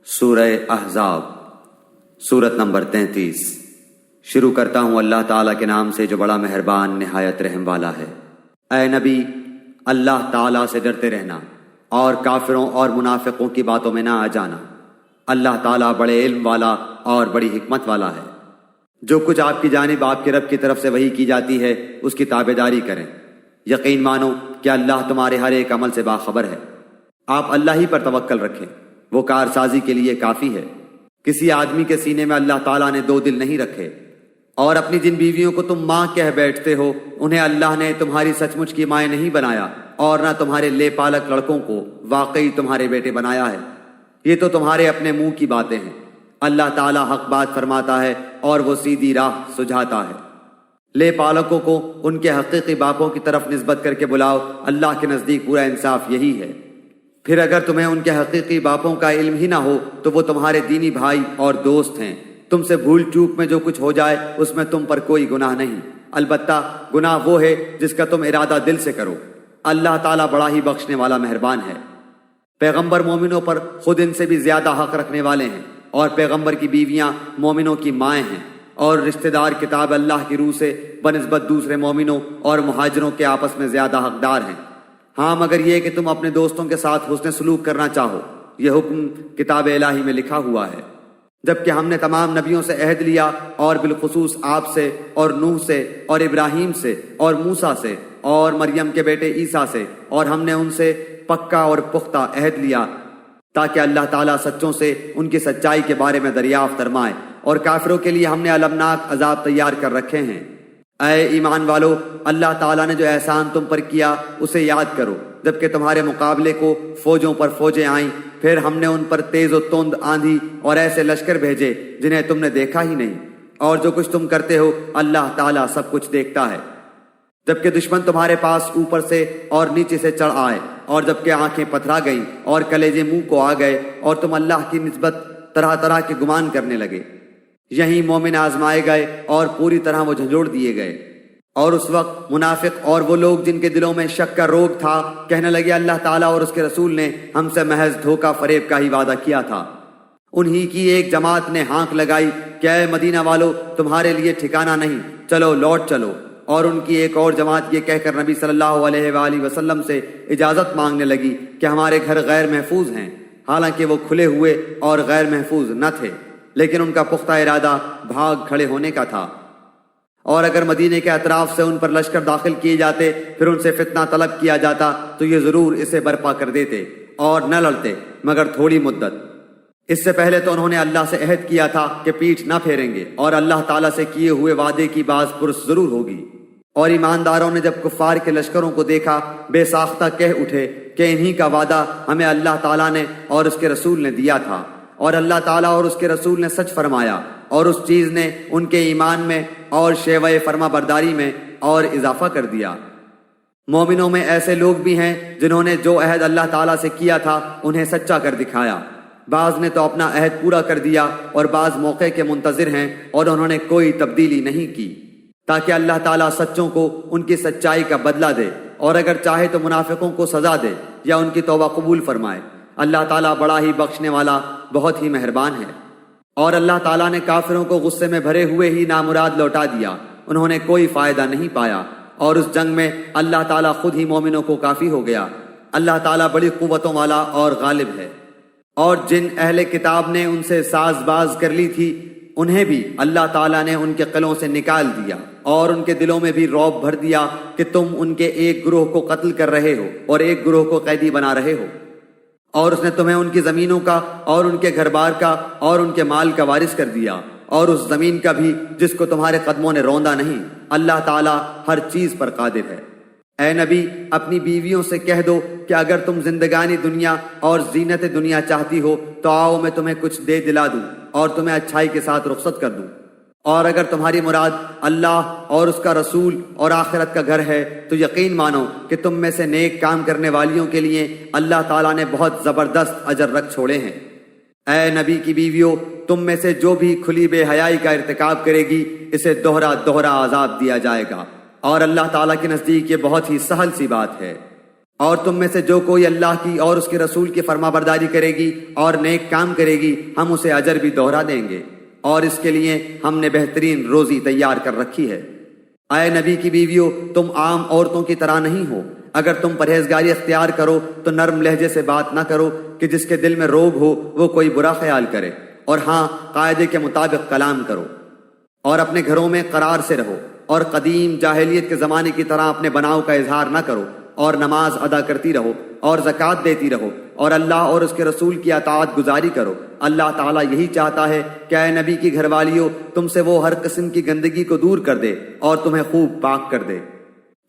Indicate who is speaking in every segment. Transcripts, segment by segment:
Speaker 1: سورہ احزاب سورت نمبر 33۔ شروع کرتا ہوں اللہ تعالیٰ کے نام سے جو بڑا مہربان نہایت رحم والا ہے۔ اے نبی، اللہ تعالیٰ سے ڈرتے رہنا اور کافروں اور منافقوں کی باتوں میں نہ آ جانا۔ اللہ تعالیٰ بڑے علم والا اور بڑی حکمت والا ہے۔ جو کچھ آپ کی جانب آپ کے رب کی طرف سے وحی کی جاتی ہے اس کی تابعداری کریں۔ یقین مانو کہ اللہ تمہارے ہر ایک عمل سے باخبر ہے۔ آپ اللہ ہی پر توکل رکھیں، وہ کارسازی کے لیے کافی ہے۔ کسی آدمی کے سینے میں اللہ تعالیٰ نے دو دل نہیں رکھے، اور اپنی جن بیویوں کو تم ماں کہہ بیٹھتے ہو انہیں اللہ نے تمہاری سچ مچ کی مائیں نہیں بنایا، اور نہ تمہارے لے پالک لڑکوں کو واقعی تمہارے بیٹے بنایا ہے۔ یہ تو تمہارے اپنے منہ کی باتیں ہیں۔ اللہ تعالیٰ حق بات فرماتا ہے اور وہ سیدھی راہ سجھاتا ہے۔ لے پالکوں کو ان کے حقیقی باپوں کی طرف نسبت کر کے بلاؤ، اللہ کے نزدیک پورا انصاف یہی ہے۔ پھر اگر تمہیں ان کے حقیقی باپوں کا علم ہی نہ ہو تو وہ تمہارے دینی بھائی اور دوست ہیں۔ تم سے بھول چوک میں جو کچھ ہو جائے اس میں تم پر کوئی گناہ نہیں، البتہ گناہ وہ ہے جس کا تم ارادہ دل سے کرو۔ اللہ تعالیٰ بڑا ہی بخشنے والا مہربان ہے۔ پیغمبر مومنوں پر خود ان سے بھی زیادہ حق رکھنے والے ہیں، اور پیغمبر کی بیویاں مومنوں کی مائیں ہیں، اور رشتہ دار کتاب اللہ کی روح سے بنسبت دوسرے مومنوں اور مہاجروں کے آپس میں زیادہ حقدار ہیں۔ ہاں مگر یہ کہ تم اپنے دوستوں کے ساتھ حسن سلوک کرنا چاہو، یہ حکم کتاب الہی میں لکھا ہوا ہے۔ جبکہ ہم نے تمام نبیوں سے عہد لیا، اور بالخصوص آپ سے اور نوح سے اور ابراہیم سے اور موسیٰ سے اور مریم کے بیٹے عیسیٰ سے، اور ہم نے ان سے پکا اور پختہ عہد لیا تاکہ اللہ تعالیٰ سچوں سے ان کی سچائی کے بارے میں دریافت فرمائے، اور کافروں کے لیے ہم نے المناک عذاب تیار کر رکھے ہیں۔ اے ایمان والو، اللہ تعالیٰ نے جو احسان تم پر کیا اسے یاد کرو، جبکہ تمہارے مقابلے کو فوجوں پر فوجیں آئیں، پھر ہم نے ان پر تیز و تند آندھی اور ایسے لشکر بھیجے جنہیں تم نے دیکھا ہی نہیں، اور جو کچھ تم کرتے ہو اللہ تعالیٰ سب کچھ دیکھتا ہے۔ جبکہ دشمن تمہارے پاس اوپر سے اور نیچے سے چڑھ آئے، اور جبکہ آنکھیں پتھرا گئیں اور کلیجے منہ کو آ گئے، اور تم اللہ کی نسبت طرح طرح کے گمان کرنے لگے، یہیں مومن آزمائے گئے اور پوری طرح وہ جھنجھوڑ دیے گئے۔ اور اس وقت منافق اور وہ لوگ جن کے دلوں میں شک کا روگ تھا کہنے لگے اللہ تعالیٰ اور اس کے رسول نے ہم سے محض دھوکہ فریب کا ہی وعدہ کیا تھا۔ انہی کی ایک جماعت نے ہانک لگائی کہ اے مدینہ والو، تمہارے لیے ٹھکانہ نہیں، چلو لوٹ چلو۔ اور ان کی ایک اور جماعت یہ کہہ کر نبی صلی اللہ علیہ وآلہ وسلم سے اجازت مانگنے لگی کہ ہمارے گھر غیر محفوظ ہیں، حالانکہ وہ کھلے ہوئے اور غیر محفوظ نہ تھے، لیکن ان کا پختہ ارادہ بھاگ کھڑے ہونے کا تھا۔ اور اگر مدینے کے اطراف سے ان پر لشکر داخل کیے جاتے، پھر ان سے فتنہ طلب کیا جاتا تو یہ ضرور اسے برپا کر دیتے اور نہ لڑتے مگر تھوڑی مدت۔ اس سے پہلے تو انہوں نے اللہ سے عہد کیا تھا کہ پیٹھ نہ پھیریں گے، اور اللہ تعالیٰ سے کیے ہوئے وعدے کی باز پرس ضرور ہوگی۔ اور ایمانداروں نے جب کفار کے لشکروں کو دیکھا بے ساختہ کہہ اٹھے کہ انہی کا وعدہ ہمیں اللہ تعالیٰ نے اور اس کے رسول نے دیا تھا، اور اللہ تعالیٰ اور اس کے رسول نے سچ فرمایا، اور اس چیز نے ان کے ایمان میں اور شیوہ فرما برداری میں اور اضافہ کر دیا۔ مومنوں میں ایسے لوگ بھی ہیں جنہوں نے جو عہد اللہ تعالیٰ سے کیا تھا انہیں سچا کر دکھایا۔ بعض نے تو اپنا عہد پورا کر دیا اور بعض موقع کے منتظر ہیں، اور انہوں نے کوئی تبدیلی نہیں کی، تاکہ اللہ تعالیٰ سچوں کو ان کی سچائی کا بدلہ دے، اور اگر چاہے تو منافقوں کو سزا دے یا ان کی توبہ قبول فرمائے۔ اللہ تعالیٰ بڑا ہی بخشنے والا بہت ہی مہربان ہے۔ اور اللہ تعالیٰ نے کافروں کو غصے میں بھرے ہوئے ہی نامراد لوٹا دیا، انہوں نے کوئی فائدہ نہیں پایا، اور اس جنگ میں اللہ تعالیٰ خود ہی مومنوں کو کافی ہو گیا۔ اللہ تعالیٰ بڑی قوتوں والا اور غالب ہے۔ اور جن اہل کتاب نے ان سے ساز باز کر لی تھی انہیں بھی اللہ تعالیٰ نے ان کے قلعوں سے نکال دیا، اور ان کے دلوں میں بھی رعب بھر دیا کہ تم ان کے ایک گروہ کو قتل کر رہے ہو اور ایک گروہ کو قیدی بنا رہے ہو، اور اس نے تمہیں ان کی زمینوں کا اور ان کے گھر بار کا اور ان کے مال کا وارث کر دیا، اور اس زمین کا بھی جس کو تمہارے قدموں نے روندا نہیں۔ اللہ تعالیٰ ہر چیز پر قادر ہے۔ اے نبی، اپنی بیویوں سے کہہ دو کہ اگر تم زندگانی دنیا اور زینت دنیا چاہتی ہو تو آؤ میں تمہیں کچھ دے دلا دوں اور تمہیں اچھائی کے ساتھ رخصت کر دوں، اور اگر تمہاری مراد اللہ اور اس کا رسول اور آخرت کا گھر ہے تو یقین مانو کہ تم میں سے نیک کام کرنے والیوں کے لیے اللہ تعالیٰ نے بہت زبردست اجر رکھ چھوڑے ہیں۔ اے نبی کی بیویوں، تم میں سے جو بھی کھلی بے حیائی کا ارتکاب کرے گی اسے دوہرا دوہرا عذاب دیا جائے گا، اور اللہ تعالیٰ کے نزدیک یہ بہت ہی سہل سی بات ہے۔ اور تم میں سے جو کوئی اللہ کی اور اس کے رسول کی فرما برداری کرے گی اور نیک کام کرے گی ہم اسے اجر بھی دوہرا دیں گے، اور اس کے لیے ہم نے بہترین روزی تیار کر رکھی ہے۔ اے نبی کی بیویوں، تم عام عورتوں کی طرح نہیں ہو۔ اگر تم پرہیزگاری اختیار کرو تو نرم لہجے سے بات نہ کرو کہ جس کے دل میں روگ ہو وہ کوئی برا خیال کرے، اور ہاں قاعدے کے مطابق کلام کرو، اور اپنے گھروں میں قرار سے رہو، اور قدیم جاہلیت کے زمانے کی طرح اپنے بناؤ کا اظہار نہ کرو، اور نماز ادا کرتی رہو اور زکوٰۃ دیتی رہو، اور اللہ اور اس کے رسول کی اطاعت گزاری کرو۔ اللہ تعالیٰ یہی چاہتا ہے کہ اے نبی کی گھر والیوں، تم سے وہ ہر قسم کی گندگی کو دور کر دے اور تمہیں خوب پاک کر دے،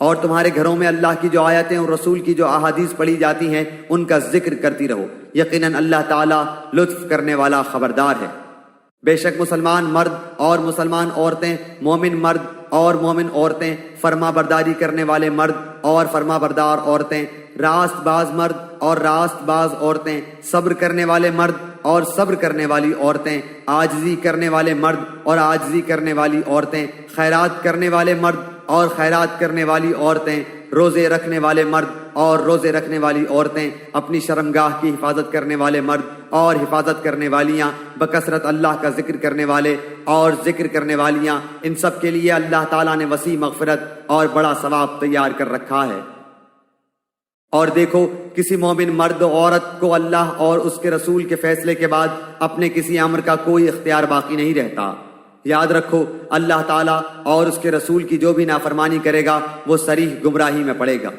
Speaker 1: اور تمہارے گھروں میں اللہ کی جو آیتیں اور رسول کی جو احادیث پڑھی جاتی ہیں ان کا ذکر کرتی رہو۔ یقیناً اللہ تعالیٰ لطف کرنے والا خبردار ہے۔ بے شک مسلمان مرد اور مسلمان عورتیں، مومن مرد اور مومن عورتیں، فرما برداری کرنے والے مرد اور فرما بردار عورتیں، راست باز مرد اور راست باز عورتیں، صبر کرنے والے مرد اور صبر کرنے والی عورتیں، عاجزی کرنے والے مرد اور عاجزی کرنے والی عورتیں، خیرات کرنے والے مرد اور خیرات کرنے والی عورتیں، روزے رکھنے والے مرد اور روزے رکھنے والی عورتیں، اپنی شرمگاہ کی حفاظت کرنے والے مرد اور حفاظت کرنے والیاں، بکثرت اللہ کا ذکر کرنے والے اور ذکر کرنے والیاں، ان سب کے لیے اللہ تعالیٰ نے وسیع مغفرت اور بڑا ثواب تیار کر رکھا ہے۔ اور دیکھو، کسی مومن مرد و عورت کو اللہ اور اس کے رسول کے فیصلے کے بعد اپنے کسی امر کا کوئی اختیار باقی نہیں رہتا۔ یاد رکھو، اللہ تعالیٰ اور اس کے رسول کی جو بھی نافرمانی کرے گا وہ صریح گمراہی میں پڑے گا۔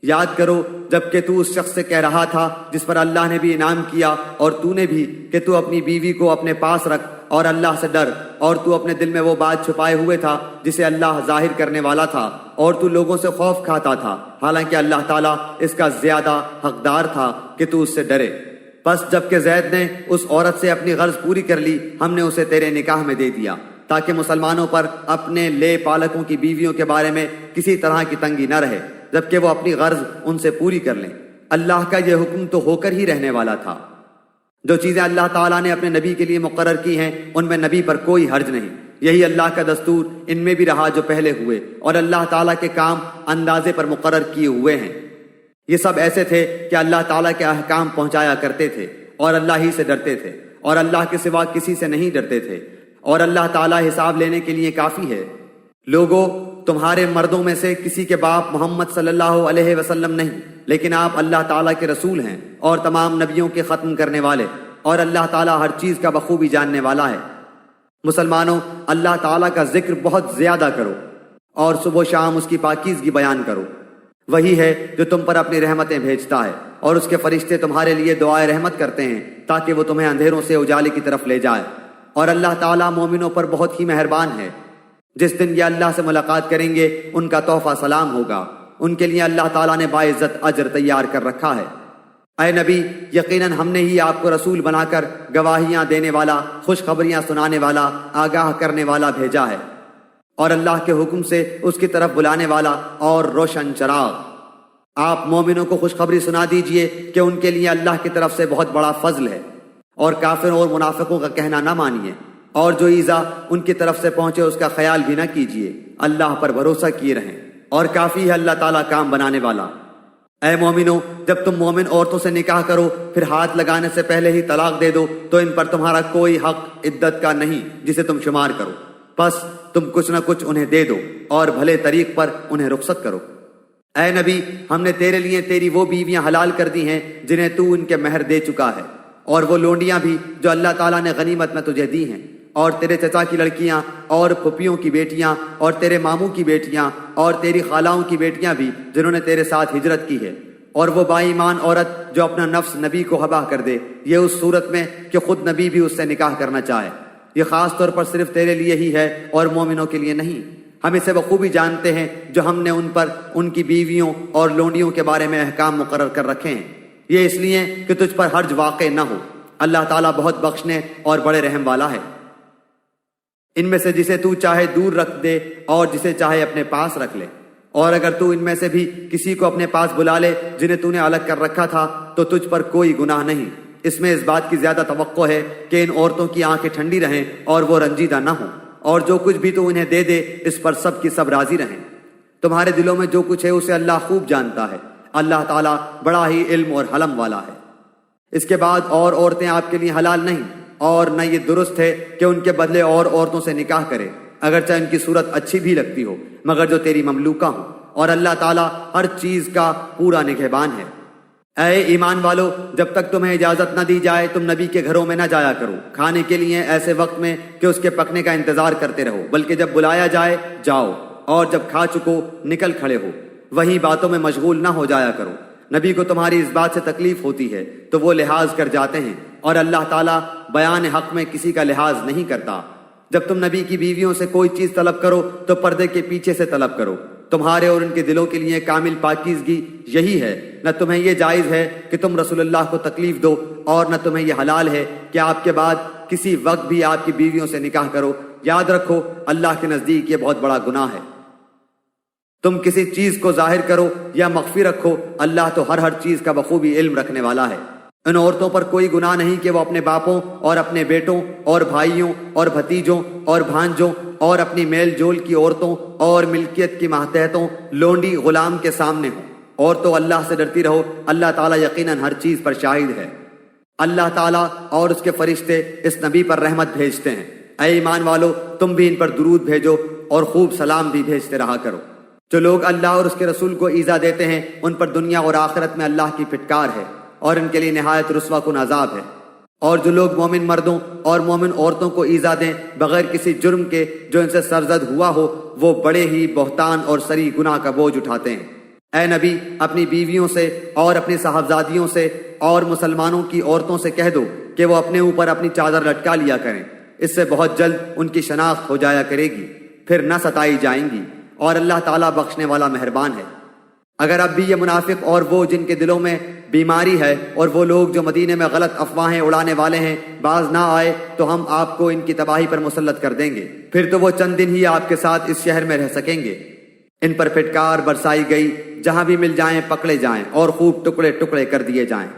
Speaker 1: یاد کرو جب کہ تو اس شخص سے کہہ رہا تھا جس پر اللہ نے بھی انعام کیا، اور تو نے بھی، کہ تو اپنی بیوی کو اپنے پاس رکھ اور اللہ سے ڈر، اور تو اپنے دل میں وہ بات چھپائے ہوئے تھا جسے اللہ ظاہر کرنے والا تھا، اور تو لوگوں سے خوف کھاتا تھا، حالانکہ اللہ تعالیٰ اس کا زیادہ حقدار تھا کہ تو اس سے ڈرے۔ بس جب کہ زید نے اس عورت سے اپنی غرض پوری کر لی، ہم نے اسے تیرے نکاح میں دے دیا، تاکہ مسلمانوں پر اپنے لے پالکوں کی بیویوں کے بارے میں کسی طرح کی تنگی نہ رہے، جبکہ وہ اپنی غرض ان سے پوری کر لیں۔ اللہ کا یہ حکم تو ہو کر ہی رہنے والا تھا۔ جو چیزیں اللہ تعالیٰ نے اپنے نبی کے لیے مقرر کی ہیں ان میں نبی پر کوئی حرج نہیں، یہی اللہ کا دستور ان میں بھی رہا جو پہلے ہوئے، اور اللہ تعالیٰ کے کام اندازے پر مقرر کیے ہوئے ہیں۔ یہ سب ایسے تھے کہ اللہ تعالیٰ کے احکام پہنچایا کرتے تھے اور اللہ ہی سے ڈرتے تھے، اور اللہ کے سوا کسی سے نہیں ڈرتے تھے، اور اللہ تعالیٰ حساب لینے کے لیے کافی ہے۔ لوگوں، تمہارے مردوں میں سے کسی کے باپ محمد صلی اللہ علیہ وسلم نہیں، لیکن آپ اللہ تعالیٰ کے رسول ہیں اور تمام نبیوں کے ختم کرنے والے، اور اللہ تعالیٰ ہر چیز کا بخوبی جاننے والا ہے۔ مسلمانوں، اللہ تعالیٰ کا ذکر بہت زیادہ کرو اور صبح و شام اس کی پاکیزگی بیان کرو۔ وہی ہے جو تم پر اپنی رحمتیں بھیجتا ہے، اور اس کے فرشتے تمہارے لیے دعائے رحمت کرتے ہیں تاکہ وہ تمہیں اندھیروں سے اجالے کی طرف لے جائے۔ اور اللہ تعالیٰ مومنوں پر بہت ہی مہربان ہے۔ جس دن یہ اللہ سے ملاقات کریں گے ان کا تحفہ سلام ہوگا، ان کے لیے اللہ تعالیٰ نے باعزت اجر تیار کر رکھا ہے۔ اے نبی، یقیناً ہم نے ہی آپ کو رسول بنا کر گواہیاں دینے والا، خوشخبریاں سنانے والا، آگاہ کرنے والا بھیجا ہے، اور اللہ کے حکم سے اس کی طرف بلانے والا اور روشن چراغ۔ آپ مومنوں کو خوشخبری سنا دیجئے کہ ان کے لیے اللہ کی طرف سے بہت بڑا فضل ہے، اور کافروں اور منافقوں کا کہنا نہ مانیے، اور جو ایذا ان کی طرف سے پہنچے اس کا خیال بھی نہ کیجیے، اللہ پر بھروسہ کیے رہیں، اور کافی ہے اللہ تعالیٰ کام بنانے والا۔ اے مومنو، جب تم مومن عورتوں سے نکاح کرو پھر ہاتھ لگانے سے پہلے ہی طلاق دے دو تو ان پر تمہارا کوئی حق عدت کا نہیں جسے تم شمار کرو، پس تم کچھ نہ کچھ انہیں دے دو اور بھلے طریق پر انہیں رخصت کرو۔ اے نبی، ہم نے تیرے لیے تیری وہ بیویاں حلال کر دی ہیں جنہیں تو ان کے مہر دے چکا ہے، اور وہ لونڈیاں بھی جو اللہ تعالیٰ نے غنیمت میں تجھے دی ہیں، اور تیرے چچا کی لڑکیاں اور پھپھیوں کی بیٹیاں اور تیرے ماموں کی بیٹیاں اور تیری خالاؤں کی بیٹیاں بھی جنہوں نے تیرے ساتھ ہجرت کی ہے، اور وہ باایمان عورت جو اپنا نفس نبی کو حبا کر دے، یہ اس صورت میں کہ خود نبی بھی اس سے نکاح کرنا چاہے۔ یہ خاص طور پر صرف تیرے لیے ہی ہے اور مومنوں کے لیے نہیں۔ ہم اسے بخوبی جانتے ہیں جو ہم نے ان پر ان کی بیویوں اور لونڈیوں کے بارے میں احکام مقرر کر رکھے ہیں، یہ اس لیے کہ تجھ پر حرج واقع نہ ہو۔ اللہ تعالیٰ بہت بخشنے اور بڑے رحم والا ہے۔ ان میں سے جسے تو چاہے دور رکھ دے اور جسے چاہے اپنے پاس رکھ لے، اور اگر تو ان میں سے بھی کسی کو اپنے پاس بلا لے جنہیں تو نے الگ کر رکھا تھا تو تجھ پر کوئی گناہ نہیں۔ اس میں اس بات کی زیادہ توقع ہے کہ ان عورتوں کی آنکھیں ٹھنڈی رہیں اور وہ رنجیدہ نہ ہوں، اور جو کچھ بھی تو انہیں دے دے اس پر سب کی سب راضی رہیں۔ تمہارے دلوں میں جو کچھ ہے اسے اللہ خوب جانتا ہے۔ اللہ تعالیٰ بڑا ہی علم اور حلم والا ہے۔ اس کے بعد اور عورتیں آپ کے لیے حلال نہیں، اور نہ یہ درست ہے کہ ان کے بدلے اور عورتوں سے نکاح کرے، اگرچہ ان کی صورت اچھی بھی لگتی ہو، مگر جو تیری مملوکہ ہوں، اور اللہ تعالیٰ ہر چیز کا پورا نگہبان ہے۔ اے ایمان والو، جب تک تمہیں اجازت نہ دی جائے تم نبی کے گھروں میں نہ جایا کرو کھانے کے لیے ایسے وقت میں کہ اس کے پکنے کا انتظار کرتے رہو، بلکہ جب بلایا جائے جاؤ، اور جب کھا چکو نکل کھڑے ہو، وہیں باتوں میں مشغول نہ ہو جایا کرو۔ نبی کو تمہاری اس بات سے تکلیف ہوتی ہے تو وہ لحاظ کر جاتے ہیں، اور اللہ تعالیٰ بیان حق میں کسی کا لحاظ نہیں کرتا۔ جب تم نبی کی بیویوں سے کوئی چیز طلب کرو تو پردے کے پیچھے سے طلب کرو، تمہارے اور ان کے دلوں کے لیے کامل پاکیزگی یہی ہے۔ نہ تمہیں یہ جائز ہے کہ تم رسول اللہ کو تکلیف دو، اور نہ تمہیں یہ حلال ہے کہ آپ کے بعد کسی وقت بھی آپ کی بیویوں سے نکاح کرو۔ یاد رکھو اللہ کے نزدیک یہ بہت بڑا گناہ ہے۔ تم کسی چیز کو ظاہر کرو یا مخفی رکھو، اللہ تو ہر چیز کا بخوبی علم رکھنے والا ہے۔ ان عورتوں پر کوئی گناہ نہیں کہ وہ اپنے باپوں اور اپنے بیٹوں اور بھائیوں اور بھتیجوں اور بھانجوں اور اپنی میل جول کی عورتوں اور ملکیت کی ماتحتوں لونڈی غلام کے سامنے ہوں۔ اور تو اللہ سے ڈرتی رہو، اللہ تعالیٰ یقیناً ہر چیز پر شاہد ہے۔ اللہ تعالیٰ اور اس کے فرشتے اس نبی پر رحمت بھیجتے ہیں۔ اے ایمان والو، تم بھی ان پر درود بھیجو اور خوب سلام بھی بھیجتے رہا کرو۔ جو لوگ اللہ اور اس کے رسول کو ایذا دیتے ہیں ان پر دنیا اور آخرت میں اللہ کی پھٹکار ہے، اور ان کے لیے نہایت رسوا کن عذاب ہے۔ اور جو لوگ مومن مردوں اور مومن عورتوں کو ایذا دیں بغیر کسی جرم کے جو ان سے سرزد ہوا ہو، وہ بڑے ہی بہتان اور سری گناہ کا بوجھ اٹھاتے ہیں۔ اے نبی، اپنی بیویوں سے اور اپنی صاحبزادیوں سے اور مسلمانوں کی عورتوں سے کہہ دو کہ وہ اپنے اوپر اپنی چادر لٹکا لیا کریں، اس سے بہت جلد ان کی شناخت ہو جایا کرے گی، پھر نہ ستائی جائیں گی، اور اللہ تعالیٰ بخشنے والا مہربان ہے۔ اگر اب بھی یہ منافق اور وہ جن کے دلوں میں بیماری ہے اور وہ لوگ جو مدینے میں غلط افواہیں اڑانے والے ہیں باز نہ آئے تو ہم آپ کو ان کی تباہی پر مسلط کر دیں گے، پھر تو وہ چند دن ہی آپ کے ساتھ اس شہر میں رہ سکیں گے۔ ان پر پھٹکار برسائی گئی، جہاں بھی مل جائیں پکڑے جائیں اور خوب ٹکڑے ٹکڑے کر دیے جائیں۔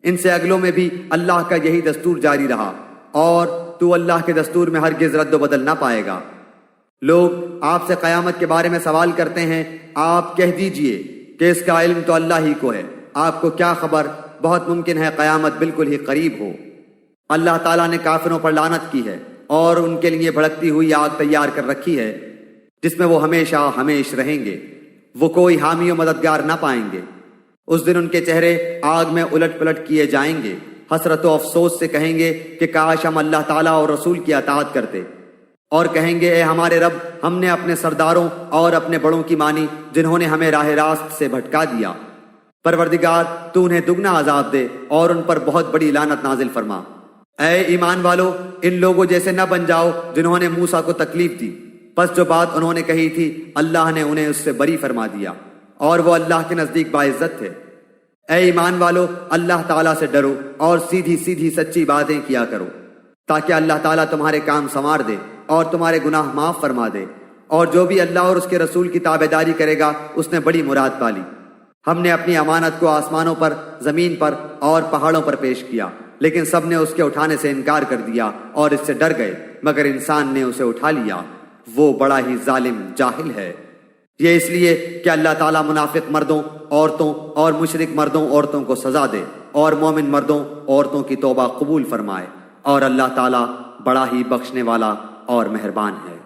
Speaker 1: ان سے اگلوں میں بھی اللہ کا یہی دستور جاری رہا، اور تو اللہ کے دستور میں ہرگز رد و بدل نہ پائے گا۔ لوگ آپ سے قیامت کے بارے میں سوال کرتے ہیں، آپ کہہ دیجئے کہ اس کا علم تو اللہ ہی کو ہے، آپ کو کیا خبر، بہت ممکن ہے قیامت بالکل ہی قریب ہو۔ اللہ تعالیٰ نے کافروں پر لعنت کی ہے اور ان کے لیے بھڑکتی ہوئی آگ تیار کر رکھی ہے جس میں وہ ہمیشہ ہمیش رہیں گے، وہ کوئی حامی و مددگار نہ پائیں گے۔ اس دن ان کے چہرے آگ میں الٹ پلٹ کیے جائیں گے، حسرت و افسوس سے کہیں گے کہ کاش ہم اللہ تعالیٰ اور رسول کی اطاعت کرتے، اور کہیں گے اے ہمارے رب، ہم نے اپنے سرداروں اور اپنے بڑوں کی مانی جنہوں نے ہمیں راہ راست سے بھٹکا دیا۔ پروردگار تو انہیں دگنا عذاب دے اور ان پر بہت بڑی لعنت نازل فرما۔ اے ایمان والو، ان لوگوں جیسے نہ بن جاؤ جنہوں نے موسیٰ کو تکلیف دی، پس جو بات انہوں نے کہی تھی اللہ نے انہیں اس سے بری فرما دیا، اور وہ اللہ کے نزدیک باعزت تھے۔ اے ایمان والو، اللہ تعالیٰ سے ڈرو اور سیدھی سیدھی سچی باتیں کیا کرو، تاکہ اللہ تعالیٰ تمہارے کام سنوار دے اور تمہارے گناہ معاف فرما دے، اور جو بھی اللہ اور اس کے رسول کی تابعداری کرے گا اس نے بڑی مراد پالی۔ ہم نے اپنی امانت کو آسمانوں پر، زمین پر اور پہاڑوں پر پیش کیا، لیکن سب نے اس کے اٹھانے سے انکار کر دیا اور اس سے ڈر گئے، مگر انسان نے اسے اٹھا لیا، وہ بڑا ہی ظالم جاہل ہے۔ یہ اس لیے کہ اللہ تعالیٰ منافق مردوں، عورتوں اور مشرک مردوں، عورتوں کو سزا دے، اور مومن مردوں، عورتوں کی توبہ قبول فرمائے، اور اللہ تعالیٰ بڑا ہی بخشنے والا اور مہربان ہے۔